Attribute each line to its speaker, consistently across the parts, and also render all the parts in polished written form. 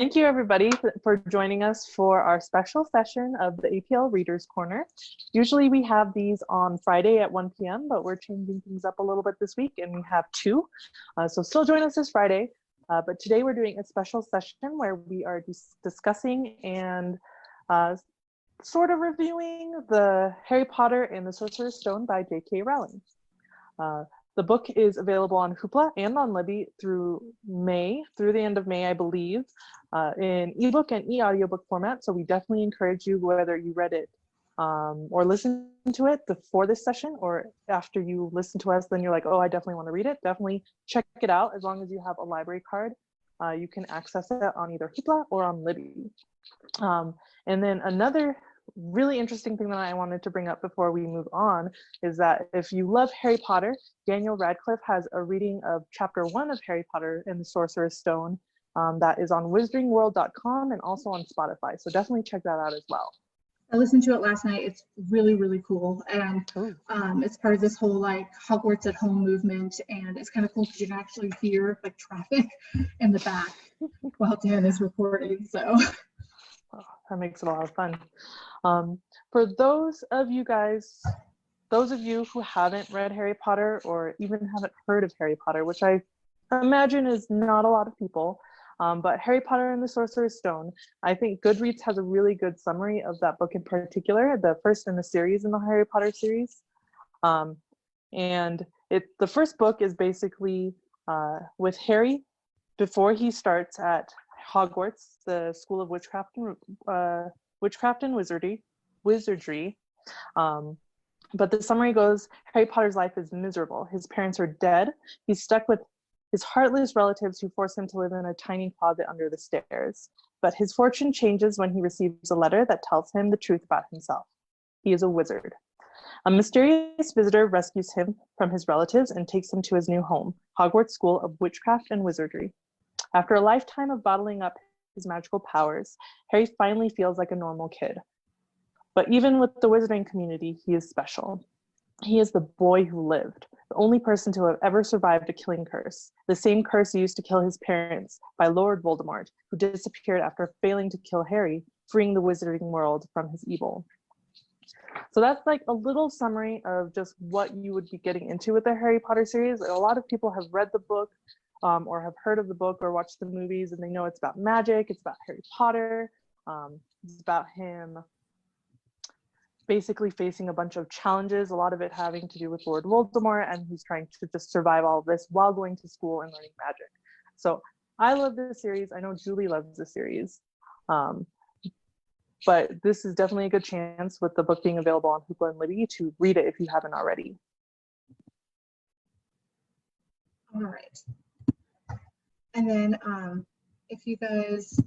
Speaker 1: Thank you everybody for joining us for our special session of the APL Readers Corner. Usually we have these on Friday at 1 p.m., but we're changing things up a little bit this week and we have two. So still join us this Friday, but today we're doing a special session where we are discussing and sort of reviewing the Harry Potter and the Sorcerer's Stone by J.K. Rowling. The book is available on Hoopla and on Libby through the end of May, I believe, in ebook and e-audiobook format. So we definitely encourage you, whether you read it or listened to it before this session, or after you listen to us, then you're like, oh, I definitely want to read it. Definitely check it out. As long as you have a library card, you can access it on either Hoopla or on Libby. And then another really interesting thing that I wanted to bring up before we move on is that if you love Harry Potter, Daniel Radcliffe has a reading of chapter 1 of Harry Potter and the Sorcerer's Stone that is on wizardingworld.com and also on Spotify. So definitely check that out as well.
Speaker 2: I listened to it last night. It's really, really cool. And it's part of this whole like Hogwarts at home movement. And it's kind of cool because you can actually hear like traffic in the back while Dan is recording. So
Speaker 1: that makes it a lot of fun. For those of you who haven't read Harry Potter or even haven't heard of Harry Potter, which I imagine is not a lot of people, but Harry Potter and the Sorcerer's Stone, I think Goodreads has a really good summary of that book in particular, the first in the series in the Harry Potter series. And the first book is basically with Harry before he starts at Hogwarts, the School of Witchcraft and Wizardry. But the summary goes, Harry Potter's life is miserable. His parents are dead. He's stuck with his heartless relatives who force him to live in a tiny closet under the stairs. But his fortune changes when he receives a letter that tells him the truth about himself. He is a wizard. A mysterious visitor rescues him from his relatives and takes him to his new home, Hogwarts School of Witchcraft and Wizardry. After a lifetime of bottling up his magical powers, Harry finally feels like a normal kid. But even with the wizarding community, he is special. He is the boy who lived, the only person to have ever survived a killing curse, the same curse used to kill his parents by Lord Voldemort, who disappeared after failing to kill Harry, freeing the wizarding world from his evil. So that's like a little summary of just what you would be getting into with the Harry Potter series. A lot of people have read the book or have heard of the book or watched the movies, and they know it's about magic, it's about Harry Potter, it's about him basically facing a bunch of challenges, a lot of it having to do with Lord Voldemort, and he's trying to just survive all of this while going to school and learning magic. So I love this series. I know Julie loves the series. But this is definitely a good chance with the book being available on Hoopla and Libby to read it if you haven't already.
Speaker 2: all right. And then if you guys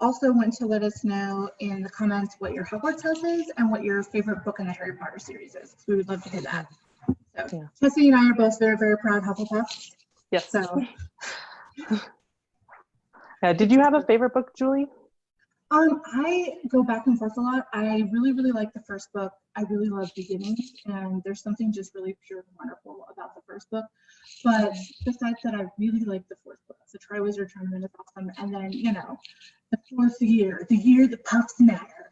Speaker 2: also want to let us know in the comments what your Hogwarts house is and what your favorite book in the Harry Potter series is. We would love to hear that. So yeah. Tessy and I are both very, very proud Hufflepuffs.
Speaker 1: Yes.
Speaker 2: So
Speaker 1: yeah, did you have a favorite book, Julie?
Speaker 2: I go back and forth a lot. I really, really like the first book. I really love beginnings, and there's something just really pure and wonderful about the first book. But besides that, I really like the fourth book. The Triwizard Tournament is awesome. And then, you know, the fourth year, the year the puffs matter.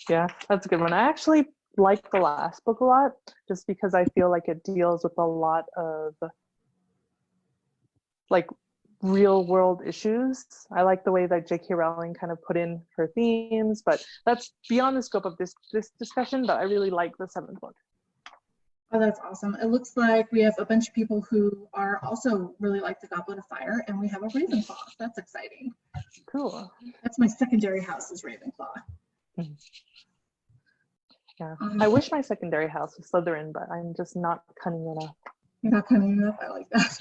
Speaker 1: Yeah, that's a good one. I actually like the last book a lot, just because I feel like it deals with a lot of like real world issues. I like the way that J.K. Rowling kind of put in her themes, but that's beyond the scope of this discussion, but I really like the seventh book.
Speaker 2: Oh, that's awesome. It looks like we have a bunch of people who are also really like the Goblet of Fire, and we have a Ravenclaw. That's exciting.
Speaker 1: Cool.
Speaker 2: That's my secondary house is Ravenclaw.
Speaker 1: Mm-hmm. Yeah, I wish my secondary house was Slytherin, but I'm just not cunning enough.
Speaker 2: You're not cunning enough? I like that.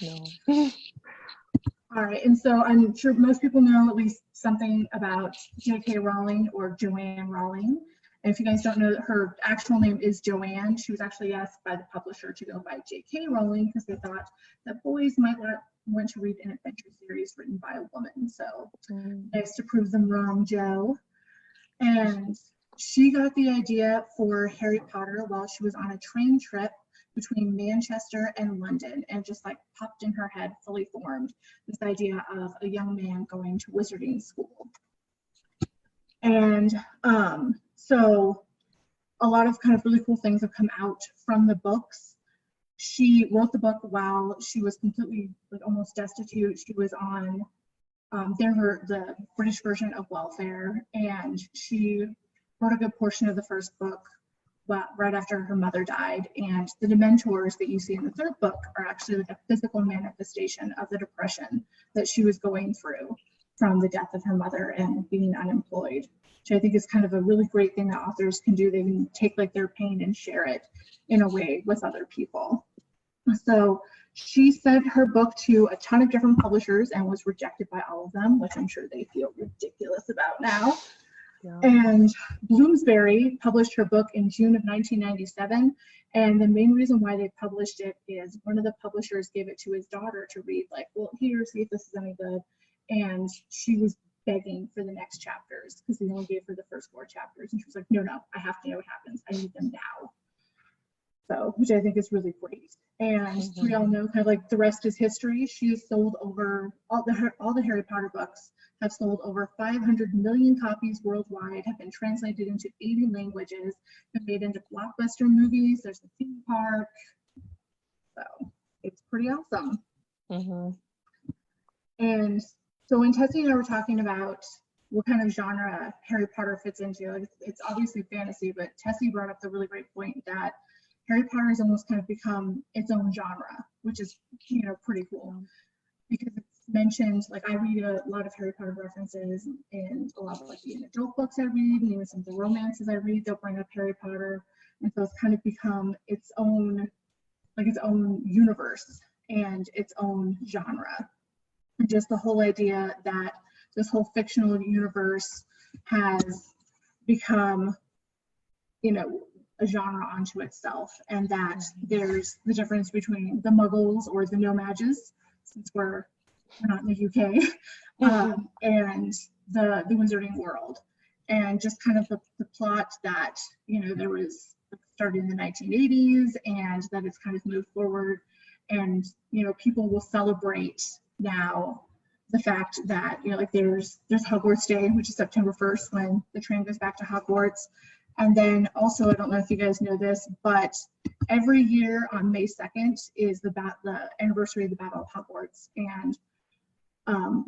Speaker 1: No.
Speaker 2: All right, and so I'm sure most people know at least something about J.K. Rowling or Joanne Rowling. And if you guys don't know, her actual name is Joanne. She was actually asked by the publisher to go by J.K. Rowling because they thought that boys might want to read an adventure series written by a woman. So nice to prove them wrong, Joe. And she got the idea for Harry Potter while she was on a train trip between Manchester and London, and just like popped in her head, fully formed, this idea of a young man going to wizarding school. And so a lot of kind of really cool things have come out from the books. She wrote the book while she was completely, like, almost destitute. She was on the British version of welfare, and she wrote a good portion of the first book right after her mother died. And the Dementors that you see in the third book are actually like a physical manifestation of the depression that she was going through from the death of her mother and being unemployed, which I think is kind of a really great thing that authors can do. They can take like their pain and share it in a way with other people. So she sent her book to a ton of different publishers and was rejected by all of them, which I'm sure they feel ridiculous about now. Yeah. And Bloomsbury published her book in June of 1997. And the main reason why they published it is one of the publishers gave it to his daughter to read, like, well, here, see if this is any good. And she was begging for the next chapters because they only gave her the first 4 chapters. And she was like, no, I have to know what happens. I need them now. So, which I think is really great. And we all know kind of like the rest is history. She has sold over, all the Harry Potter books have sold over 500 million copies worldwide, have been translated into 80 languages, been made into blockbuster movies. There's a theme park. So it's pretty awesome. And so when Tessy and I were talking about what kind of genre Harry Potter fits into, it's obviously fantasy, but Tessy brought up the really great point that Harry Potter has almost kind of become its own genre, which is, you know, pretty cool because it's mentioned, like, I read a lot of Harry Potter references in a lot of like the adult books I read, and even some of the romances I read, they'll bring up Harry Potter. And so it's kind of become its own, like its own universe and its own genre. And just the whole idea that this whole fictional universe has become, you know, a genre onto itself, and that there's the difference between the Muggles or the No-Mages, since we're not in the UK, and the Wizarding world, and just kind of the plot that, you know, there was started in the 1980s, and that it's kind of moved forward, and, you know, people will celebrate now the fact that, you know, like there's Hogwarts Day, which is September 1st when the train goes back to Hogwarts. And then also, I don't know if you guys know this, but every year on May 2nd is the anniversary of the Battle of Hogwarts. And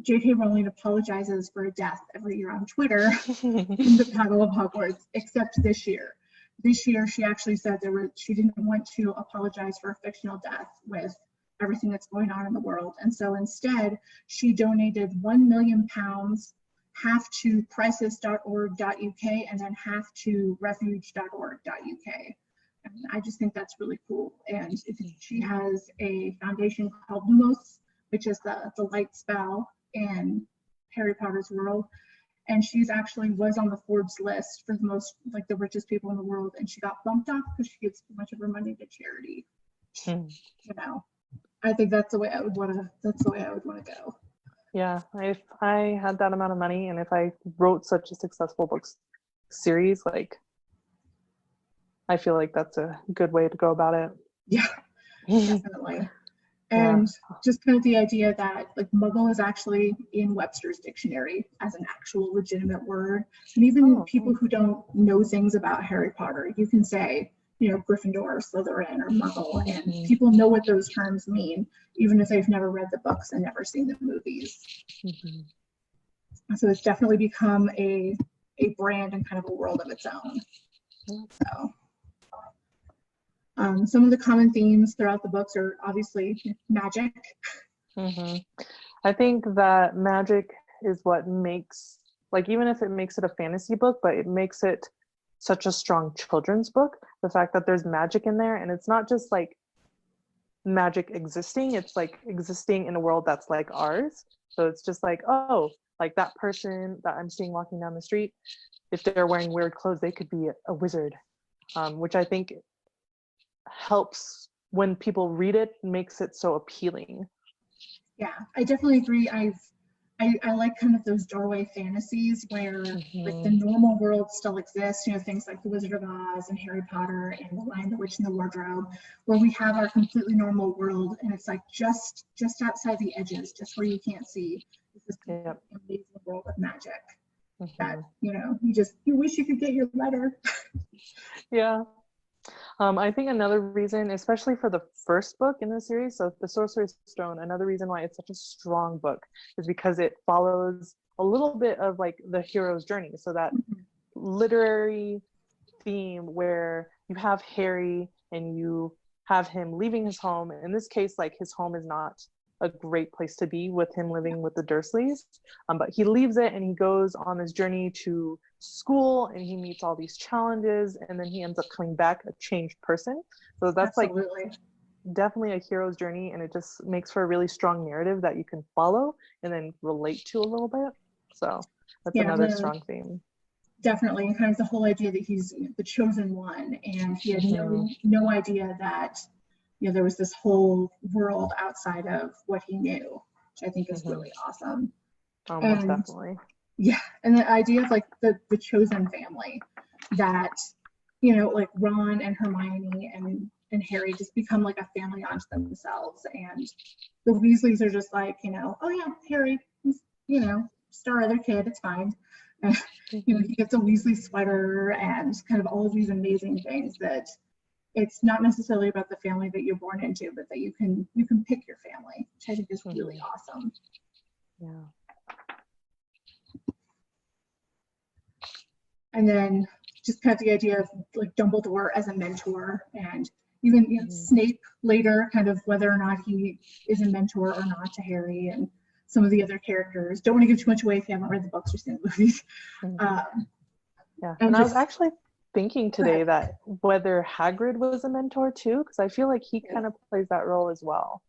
Speaker 2: J.K. Rowling apologizes for a death every year on Twitter in the Battle of Hogwarts, except this year. This year, she actually said she didn't want to apologize for a fictional death with everything that's going on in the world. And so instead, she donated £1 million, half to crisis.org.uk and then half to refuge.org.uk. And I just think that's really cool. And she has a foundation called Lumos, which is the light spell in Harry Potter's world. And she's actually was on the Forbes list for the most, like, the richest people in the world. And she got bumped off because she gives too much of her money to charity. You know, I think that's the way I would want to go.
Speaker 1: Yeah, if I had that amount of money and if I wrote such a successful book series, like, I feel like that's a good way to go about it.
Speaker 2: Yeah, definitely. And just kind of the idea that, like, Muggle is actually in Webster's dictionary as an actual legitimate word. And even people who don't know things about Harry Potter, you can say, you know, Gryffindor or Slytherin or Muggle, and people know what those terms mean, even if they've never read the books and never seen the movies. So it's definitely become a brand and kind of a world of its own. So some of the common themes throughout the books are obviously magic.
Speaker 1: I think that magic is what makes, like, even if it makes it a fantasy book, but it makes it such a strong children's book. The fact that there's magic in there, and it's not just like magic existing, it's like existing in a world that's like ours. So it's just like, oh, like that person that I'm seeing walking down the street, if they're wearing weird clothes, they could be a wizard, which I think helps when people read it, makes it so appealing.
Speaker 2: Yeah, I definitely agree. I like kind of those doorway fantasies where like the
Speaker 1: Mhm.
Speaker 2: normal world still exists, you know, things like the Wizard of Oz and Harry Potter and the Lion, the Witch, and the Wardrobe, where we have our completely normal world and it's like just outside the edges, just where you can't see, is this
Speaker 1: Yep.
Speaker 2: amazing world of magic that,
Speaker 1: Mhm.
Speaker 2: you know, you wish you could get your letter.
Speaker 1: Yeah. I think another reason, especially for the first book in the series, so The Sorcerer's Stone, another reason why it's such a strong book is because it follows a little bit of like the hero's journey. So that literary theme where you have Harry and you have him leaving his home. In this case, like his home is not a great place to be with him living with the Dursleys, but he leaves it and he goes on this journey to school and he meets all these challenges and then he ends up coming back a changed person. So that's like
Speaker 2: Absolutely.
Speaker 1: definitely a hero's journey, and it just makes for a really strong narrative that you can follow and then relate to a little bit. So that's
Speaker 2: Yeah,
Speaker 1: another strong theme.
Speaker 2: definitely. And kind of the whole idea that he's the chosen one and he had
Speaker 1: Mhm.
Speaker 2: no idea that, you know, there was this whole world outside of what he knew, which I think is
Speaker 1: Mhm.
Speaker 2: really awesome.
Speaker 1: Most
Speaker 2: And
Speaker 1: definitely.
Speaker 2: yeah, and the idea of like the chosen family, that, you know, like Ron and Hermione and Harry just become like a family onto themselves, and the Weasleys are just like, you know, oh yeah, Harry, he's, you know, star other kid, it's fine. And, you know,
Speaker 1: Mhm.
Speaker 2: he gets a Weasley sweater and kind of all of these amazing things that it's not necessarily about the family that you're born into, but that you can pick your family, which I think is really
Speaker 1: Mhm.
Speaker 2: awesome.
Speaker 1: Yeah.
Speaker 2: And then just kind of the idea of like Dumbledore as a mentor, and even, you know,
Speaker 1: Mhm.
Speaker 2: Snape later, kind of whether or not he is a mentor or not to Harry, and some of the other characters. Don't want to give too much away if you haven't read the books or seen the movies.
Speaker 1: Mhm.
Speaker 2: Um,
Speaker 1: Yeah.
Speaker 2: and
Speaker 1: And I was
Speaker 2: just
Speaker 1: actually thinking
Speaker 2: go ahead.
Speaker 1: today that whether Hagrid was a mentor too, because I feel like he kind of plays that role as well.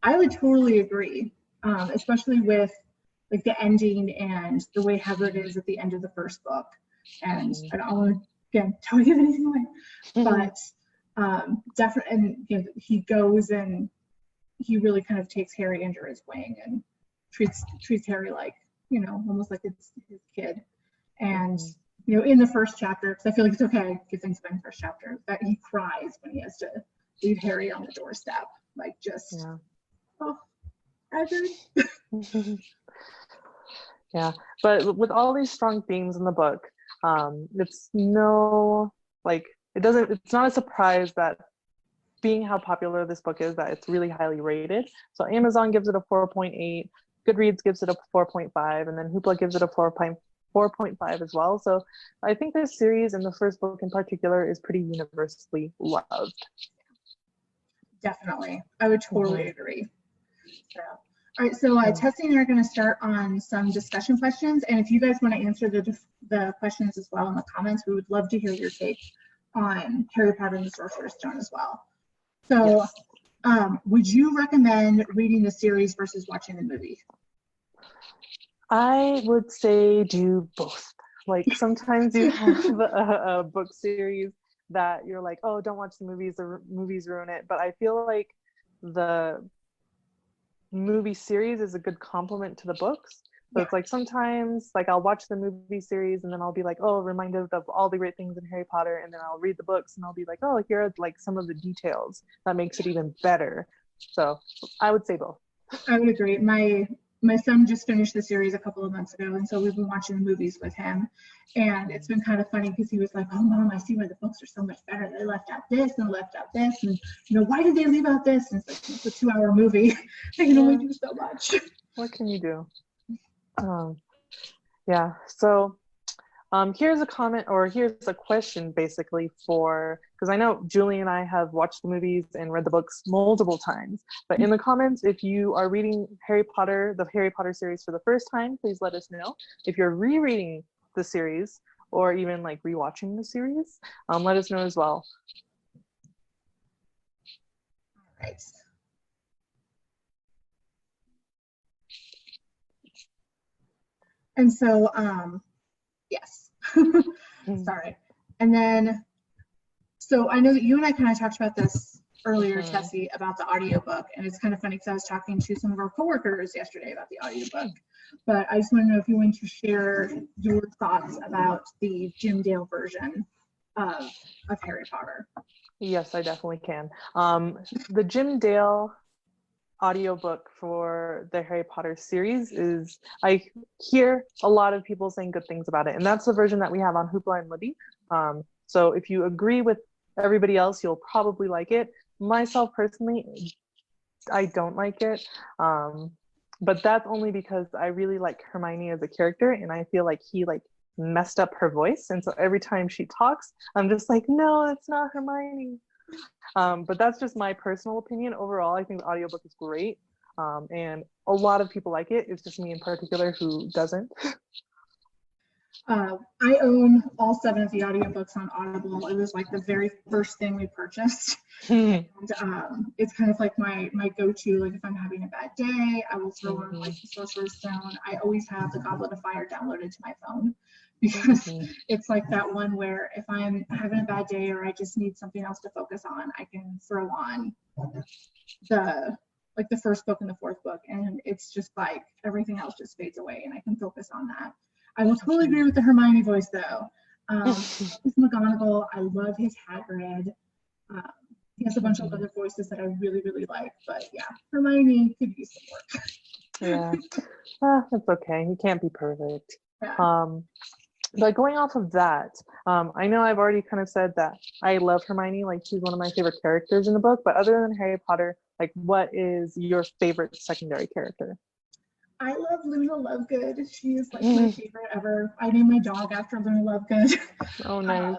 Speaker 2: I would totally agree, especially with like the ending and the way Hagrid is at the end of the first book. And
Speaker 1: Mhm.
Speaker 2: I don't want to, again, don't give anything away,
Speaker 1: Mhm.
Speaker 2: but definitely, and you know, he goes and he really kind of takes Harry under his wing and treats Harry like, you know, almost like it's his kid. And
Speaker 1: Mhm.
Speaker 2: you know, in the first chapter, because I feel like it's okay, good things about the first chapter, that he cries when he has to leave Harry on the doorstep, like just,
Speaker 1: Yeah.
Speaker 2: oh, Hagrid.
Speaker 1: Yeah. But with all these strong themes in the book, it's no like it's not a surprise that being how popular this book is, that it's really highly rated. So Amazon gives it a 4.8, Goodreads gives it a 4.5, and then Hoopla gives it a 4.5 as well. So I think this series and the first book in particular is pretty universally loved.
Speaker 2: Definitely, I would totally
Speaker 1: Mm-hmm.
Speaker 2: agree. So, all right, so Tessy and I are going to start on some discussion questions, and if you guys want to answer the questions as well in the comments, we would love to hear your take on Harry Potter and the Sorcerer's Stone as well. So,
Speaker 1: Yes.
Speaker 2: would you recommend reading the series versus watching the movie?
Speaker 1: I would say do both. Like sometimes you have a book series that you're like, oh, don't watch the movies ruin it. But I feel like the movie series is a good complement to the books. So
Speaker 2: Yeah,
Speaker 1: it's like sometimes like I'll watch the movie series and then I'll be like, oh, reminded of all the great things in Harry Potter, and then I'll read the books and I'll be like, oh, here are like some of the details that makes it even better. So I would say both.
Speaker 2: I would agree. My son just finished the series a couple of months ago, and so we've been watching the movies with him. And it's been kind of funny because he was like, "Oh, Mom, I see why the books are so much better. They left out this and left out this, and you know, why did they leave out this?" And it's like it's a 2-hour movie. They can only
Speaker 1: Yeah,
Speaker 2: do so much.
Speaker 1: what can you do? Yeah, so here's a comment, or here's a question basically for, because I know Julie and I have watched the movies and read the books multiple times, but in the comments, if you are reading Harry Potter, the Harry Potter series for the first time, please let us know. If you're rereading the series or even like rewatching the series, let us know as well.
Speaker 2: Right. And so, yes. Sorry. And then, so I know that you and I kind of talked about this earlier,
Speaker 1: Mhm.
Speaker 2: Tessy, about the audiobook, and it's kind of funny because I was talking to some of our coworkers yesterday about the audiobook. But I just want to know if you want to share your thoughts about the Jim Dale version of Harry Potter.
Speaker 1: Yes, I definitely can. The Jim Dale audiobook for the Harry Potter series is, I hear a lot of people saying good things about it, and that's the version that we have on Hoopla and Libby. So if you agree with everybody else, you'll probably like it. Myself personally, I don't like it, but that's only because I really like Hermione as a character, and I feel like he like messed up her voice, and so every time she talks, I'm just like, no, that's not Hermione. But that's just my personal opinion. Overall, I think the audiobook is great, and a lot of people like it. It's just me in particular who doesn't.
Speaker 2: I own all 7 of the audiobooks on Audible. It was like the very first thing we purchased. And it's kind of like my go-to. Like if I'm having a bad day, I will throw on like the Sorcerer's Stone. I always have the Goblet of Fire downloaded to my phone because it's like that one where if I'm having a bad day or I just need something else to focus on, I can throw on the first book and the 4th book, and it's just like everything else just fades away and I can focus on that. I will totally agree with the Hermione voice though. His McGonagall, I love his Hagrid. He has a bunch of other voices that I really, really like, but yeah, Hermione could use some work.
Speaker 1: Yeah, that's okay. He can't be perfect.
Speaker 2: Yeah.
Speaker 1: But going off of that, I know I've already kind of said that I love Hermione, like she's one of my favorite characters in the book, but other than Harry Potter, like what is your favorite secondary character?
Speaker 2: I love Luna Lovegood. She is like my favorite ever. I named my dog after Luna Lovegood.
Speaker 1: Oh, nice.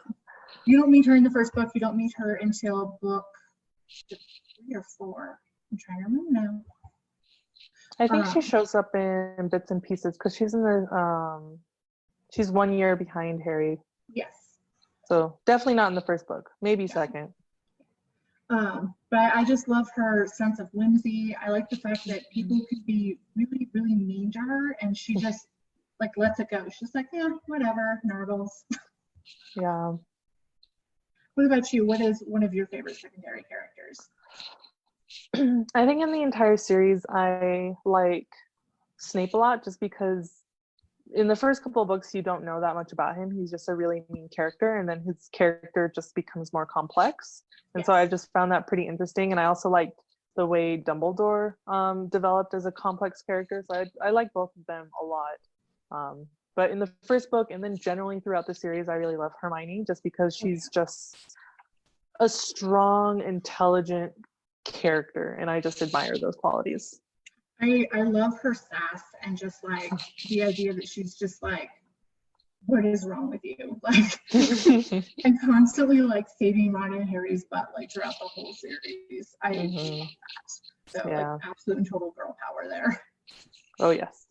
Speaker 2: You don't meet her in the first book. You don't meet her until book 3 or 4. I'm trying to remember now.
Speaker 1: I think she shows up in bits and pieces because she's in the she's 1 year behind Harry.
Speaker 2: Yes.
Speaker 1: So definitely not in the first book. Maybe second.
Speaker 2: But I just love her sense of whimsy. I like the fact that people could be really, really mean to her, and she just like lets it go. She's like, yeah, whatever, Nurgles.
Speaker 1: Yeah.
Speaker 2: What about you? What is one of your favorite secondary characters?
Speaker 1: I think in the entire series, I like Snape a lot just because in the first couple of books, you don't know that much about him. He's just a really mean character, and then his character just becomes more complex. And so I just found that pretty interesting. And I also liked the way Dumbledore developed as a complex character. So I like both of them a lot. But in the first book, and then generally throughout the series, I really love Hermione just because she's just a strong, intelligent character, and I just admire those qualities.
Speaker 2: I love her sass and just like the idea that she's just like, what is wrong with you? Like, and constantly like saving Ron and Harry's butt like throughout the whole series. I love that. So like absolute and total girl power there.
Speaker 1: Oh yes.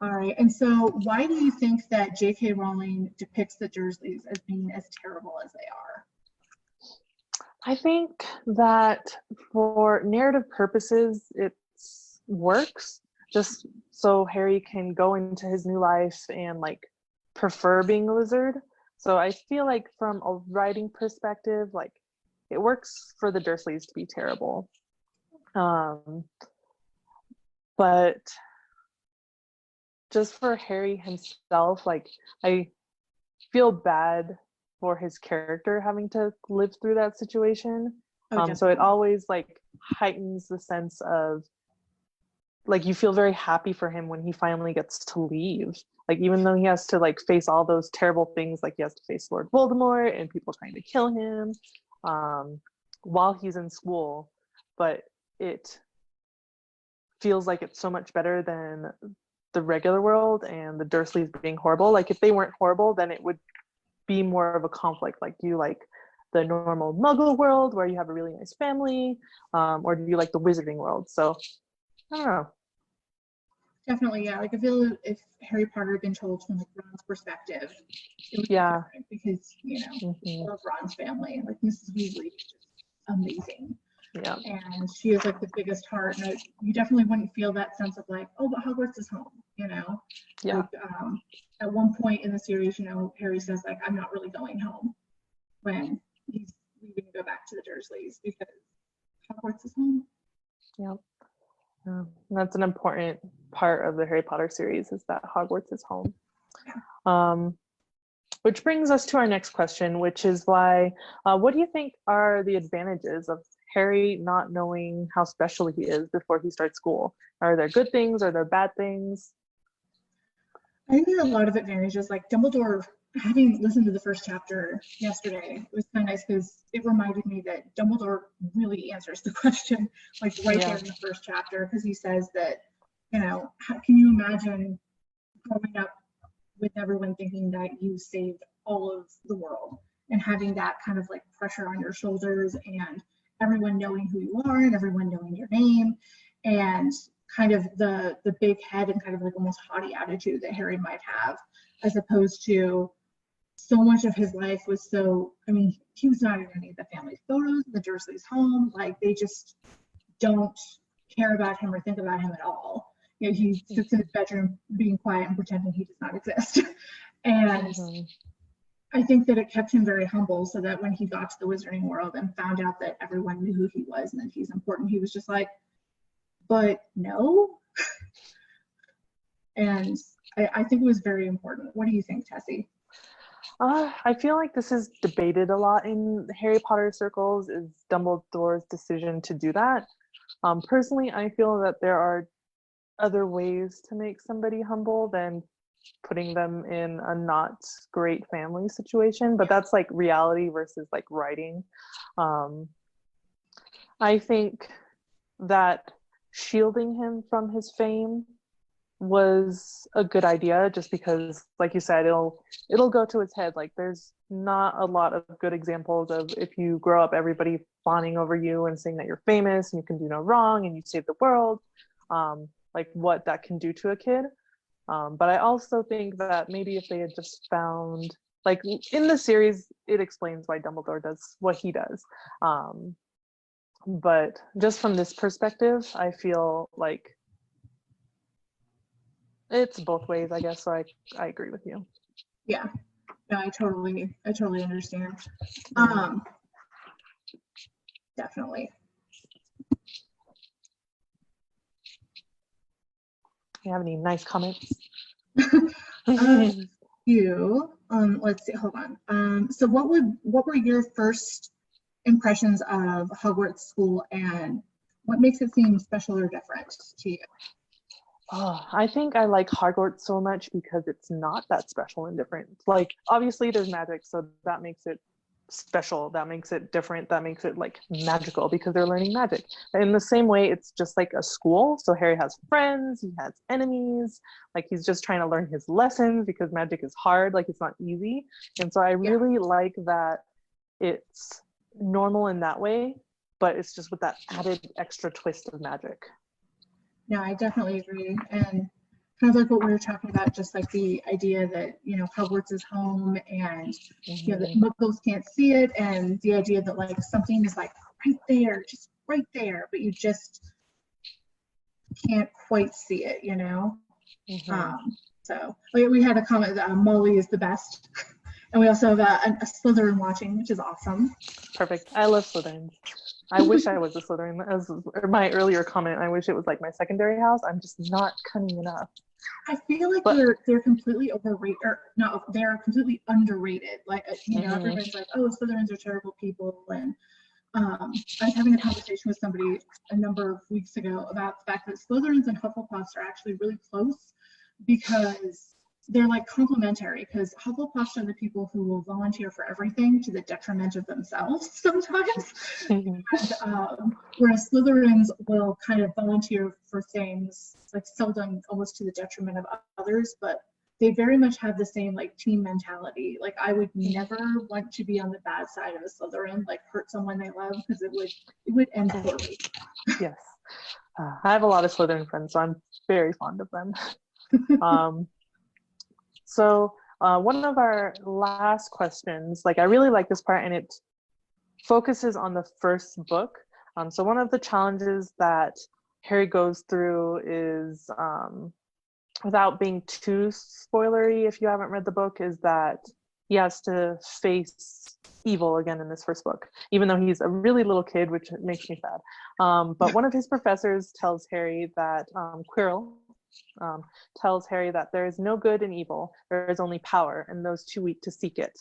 Speaker 2: All right, and so why do you think that J.K. Rowling depicts the Dursleys as being as terrible as they are?
Speaker 1: I think that for narrative purposes, it works just so Harry can go into his new life and like prefer being a wizard. So I feel like from a writing perspective, like it works for the Dursleys to be terrible. But just for Harry himself, like I feel bad for his character having to live through that situation. So it always like heightens the sense of like you feel very happy for him when he finally gets to leave. Like even though he has to like face all those terrible things, like he has to face Lord Voldemort and people trying to kill him while he's in school, but it feels like it's so much better than the regular world and the Dursleys being horrible. Like if they weren't horrible, then it would be more of a conflict. Like do you like the normal Muggle world where you have a really nice family, or do you like the Wizarding world? So I don't know.
Speaker 2: Definitely, yeah. Like I feel if Harry Potter had been told from like Ron's perspective, it would be different because you know I love Ron's family. Like Mrs. Weasley is just amazing.
Speaker 1: Yeah.
Speaker 2: And she is like the biggest heart. And you definitely wouldn't feel that sense of like, oh, but Hogwarts is home, you know?
Speaker 1: Yeah.
Speaker 2: Like, at one point in the series, you know, Harry says like, I'm not really going home when he's leaving to go back to the Dursleys because Hogwarts is home.
Speaker 1: Yep. That's an important part of the Harry Potter series, is that Hogwarts is home. Which brings us to our next question, which is what do you think are the advantages of Harry not knowing how special he is before he starts school? Are there good things? Are there bad things?
Speaker 2: I think there are a lot of advantages. Like Dumbledore, having listened to the first chapter yesterday, it was kind of nice because it reminded me that Dumbledore really answers the question, like right there in the first chapter, because he says that, how can you imagine growing up with everyone thinking that you saved all of the world and having that kind of like pressure on your shoulders and everyone knowing who you are and everyone knowing your name and kind of the big head and kind of like almost haughty attitude that Harry might have, as opposed to so much of his life was he was not in any of the family photos, the Dursleys' home, like they just don't care about him or think about him at all. He sits in his bedroom being quiet and pretending he does not exist. And I think that it kept him very humble, so that when he got to the Wizarding World and found out that everyone knew who he was and that he's important, he was just like, but no. And I think it was very important. What do you think, Tessie?
Speaker 1: I feel like this is debated a lot in Harry Potter circles, is Dumbledore's decision to do that. Personally, I feel that there are other ways to make somebody humble than putting them in a not great family situation, but that's like reality versus like writing. I think that shielding him from his fame was a good idea, just because, like you said, it'll go to his head. Like there's not a lot of good examples of, if you grow up everybody fawning over you and saying that you're famous and you can do no wrong and you save the world, like what that can do to a kid. But I also think that maybe if they had just found, like in the series, it explains why Dumbledore does what he does. But just from this perspective, I feel like it's both ways, I guess. So I agree with you.
Speaker 2: Yeah, no, I totally understand. Definitely.
Speaker 1: You have any nice comments?
Speaker 2: Let's see, hold on. So what were your first impressions of Hogwarts school, and what makes it seem special or different to you?
Speaker 1: Oh, I think I like Hogwarts so much because it's not that special and different. Like obviously there's magic, so that makes it special, that makes it different, that makes it like magical, because they're learning magic. In the same way, it's just like a school, so Harry has friends, he has enemies, like he's just trying to learn his lessons, because magic is hard, like it's not easy. And so I really like that it's normal in that way, but it's just with that added extra twist of magic.
Speaker 2: Yeah, I definitely agree. And kind of like what we were talking about, just like the idea that, Hogwarts is home and, that Muggles can't see it, and the idea that like something is like right there, just right there, but you just can't quite see it, So we had a comment that Molly is the best. And we also have a Slytherin watching, which is awesome.
Speaker 1: Perfect. I love Slytherin. I wish I was a Slytherin. As my earlier comment, I wish it was like my secondary house. I'm just not cunning enough.
Speaker 2: I feel like they're completely overrated, or no, they're completely underrated. Like everybody's like, oh, Slytherins are terrible people, and I was having a conversation with somebody a number of weeks ago about the fact that Slytherins and Hufflepuffs are actually really close, because they're like complementary, because Hufflepuffs are the people who will volunteer for everything to the detriment of themselves sometimes. And, whereas Slytherins will kind of volunteer for things like seldom almost to the detriment of others, but they very much have the same like team mentality. Like I would never want to be on the bad side of a Slytherin, like hurt someone they love, because it would end poorly.
Speaker 1: Yes. I have a lot of Slytherin friends, so I'm very fond of them. So one of our last questions, like I really like this part, and it focuses on the first book. So one of the challenges that Harry goes through is, without being too spoilery if you haven't read the book, is that he has to face evil again in this first book, even though he's a really little kid, which makes me sad. But one of his professors tells Harry that Quirrell tells Harry that there is no good in evil, there is only power, and those too weak to seek it.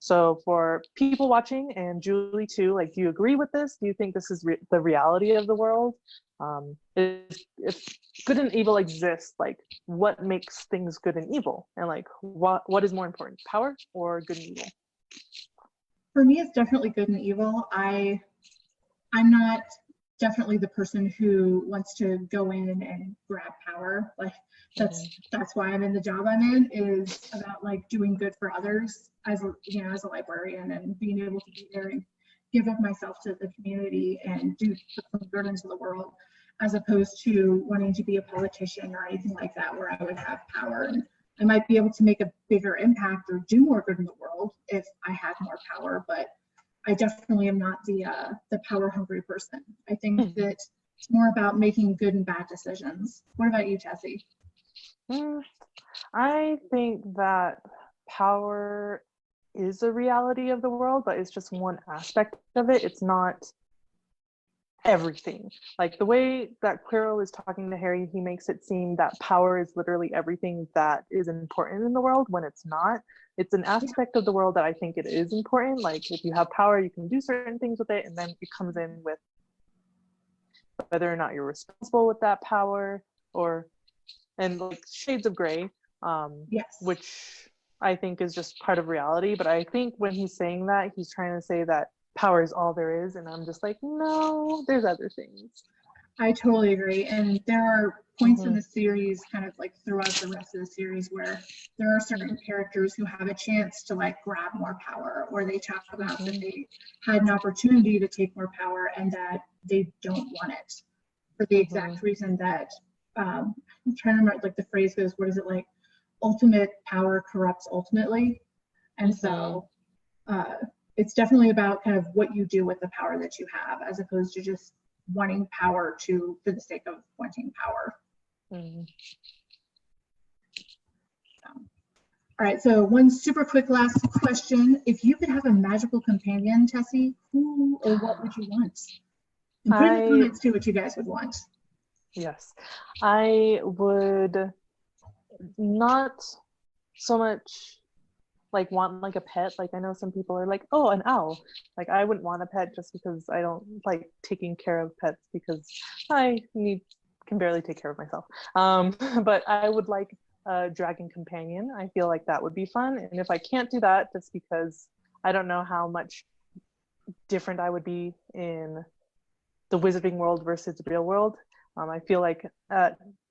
Speaker 1: So for people watching, and Julie too, like, do you agree with this? Do you think this is the reality of the world? If good and evil exists, like, what makes things good and evil? And like, what is more important, power or good and evil?
Speaker 2: For me, it's definitely good and evil. I'm not definitely the person who wants to go in and grab power. Like, that's why I'm in the job I'm in, is about like doing good for others as a, you know, as a librarian, and being able to be there and give of myself to the community and do some good into the world, as opposed to wanting to be a politician or anything like that, where I would have power. And I might be able to make a bigger impact or do more good in the world if I had more power, but I definitely am not the power hungry person. I think that it's more about making good and bad decisions. What about you, Tessy?
Speaker 1: I think that power is a reality of the world, but it's just one aspect of it. It's not everything. Like, the way that Quirrell is talking to Harry, he makes it seem that power is literally everything that is important in the world, when it's not. It's an aspect of the world that I think it is important. Like, if you have power, you can do certain things with it, and then it comes in with whether or not you're responsible with that power, and like shades of gray,
Speaker 2: Yes.
Speaker 1: which I think is just part of reality. But I think when he's saying that, he's trying to say that power is all there is, and I'm just like, no, there's other things.
Speaker 2: I totally agree. And there are points in the series, kind of like throughout the rest of the series, where there are certain characters who have a chance to like grab more power, or they talk about that they had an opportunity to take more power and that they don't want it, for the exact reason that I'm trying to remember, like, the phrase goes, what is it, like, ultimate power corrupts ultimately. And so it's definitely about kind of what you do with the power that you have, as opposed to just wanting power for the sake of wanting power. All right, so one super quick last question. If you could have a magical companion, Tessy, who or what would you want? And put in the comments too what you guys would want.
Speaker 1: Yes, I would not so much like want like a pet. Like, I know some people are like, oh, an owl. Like, I wouldn't want a pet just because I don't like taking care of pets, because I can barely take care of myself. But I would like a dragon companion. I feel like that would be fun. And if I can't do that, just because I don't know how much different I would be in the wizarding world versus the real world. I feel like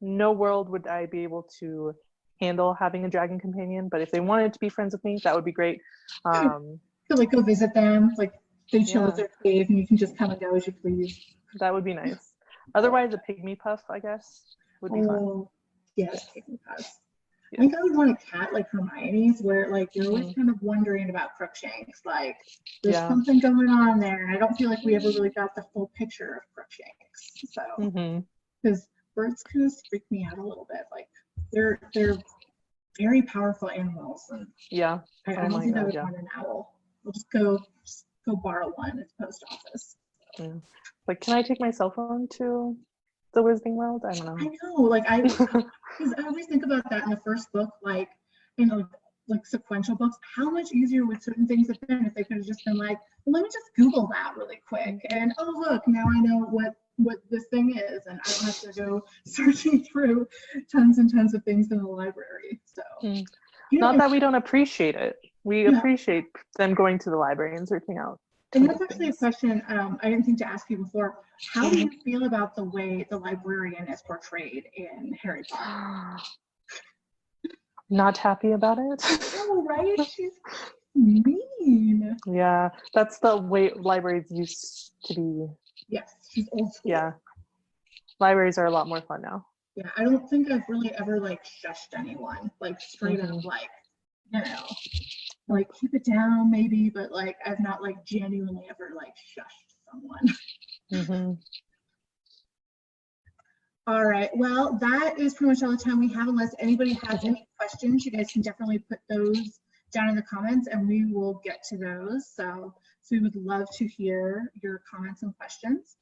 Speaker 1: no world would I be able to handle having a dragon companion, but if they wanted to be friends with me, that would be great.
Speaker 2: So like go visit them, like they chill at their cave and you can just come and go as you please.
Speaker 1: That would be nice. Otherwise, a pygmy puff, I guess, would be fun.
Speaker 2: Yes, pygmy puffs. I think I would want a cat like Hermione's, where like you're always kind of wondering about Crookshanks. Like, there's something going on there, and I don't feel like we ever really got the full picture of Crookshanks. So, because birds kind of freak me out a little bit. Like, they're very powerful animals. And I don't think I would want an owl. We'll just go borrow one at the post office.
Speaker 1: Like, can I take my cell phone to the Wizarding World? I don't know.
Speaker 2: I know, like because I always think about that in the first book, like, you know, like sequential books, how much easier would certain things have been if they could have just been like, well, let me just Google that really quick, and oh look, now I know what this thing is, and I don't have to go searching through tons and tons of things in the library. So
Speaker 1: not that we don't appreciate it. We appreciate them going to the library and searching out.
Speaker 2: And that's actually a question I didn't think to ask you before. How do you feel about the way the librarian is portrayed in Harry Potter?
Speaker 1: Not happy about it.
Speaker 2: Oh, right? She's mean.
Speaker 1: Yeah, that's the way libraries used to be.
Speaker 2: Yes, she's old school.
Speaker 1: Yeah, libraries are a lot more fun now.
Speaker 2: Yeah, I don't think I've really ever like shushed anyone, like straight up, like, you know, like keep it down maybe, but like I've not like genuinely ever like shushed someone. All right, well, that is pretty much all the time we have. Unless anybody has any questions, you guys can definitely put those down in the comments, and we will get to those. So we would love to hear your comments and questions.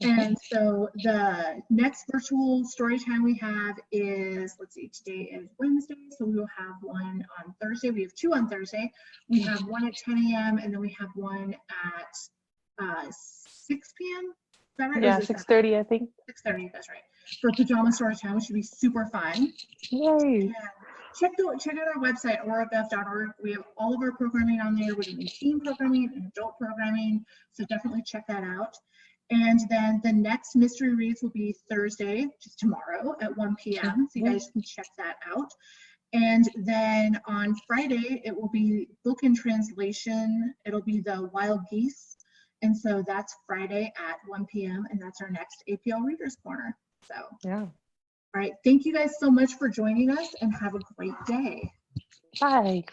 Speaker 2: And so the next virtual story time we have is, let's see, today is Wednesday, so we will have one on Thursday. We have 2 on Thursday. We have one at 10 a.m. and then we have one at 6 p.m. Is that right?
Speaker 1: Yeah, 6:30, I think.
Speaker 2: 6:30, that's right. For pajama story time, which should be super fun.
Speaker 1: Yay.
Speaker 2: And check out our website, auragov.org. We have all of our programming on there. We're doing teen programming and adult programming, so definitely check that out. And then the next mystery reads will be Thursday, which is tomorrow at 1 p.m. So you guys can check that out. And then on Friday, it will be book and translation. It'll be the Wild Geese. And so that's Friday at 1 p.m. And that's our next APL Readers Corner. So,
Speaker 1: Yeah.
Speaker 2: All right. Thank you guys so much for joining us, and have a great day.
Speaker 1: Bye.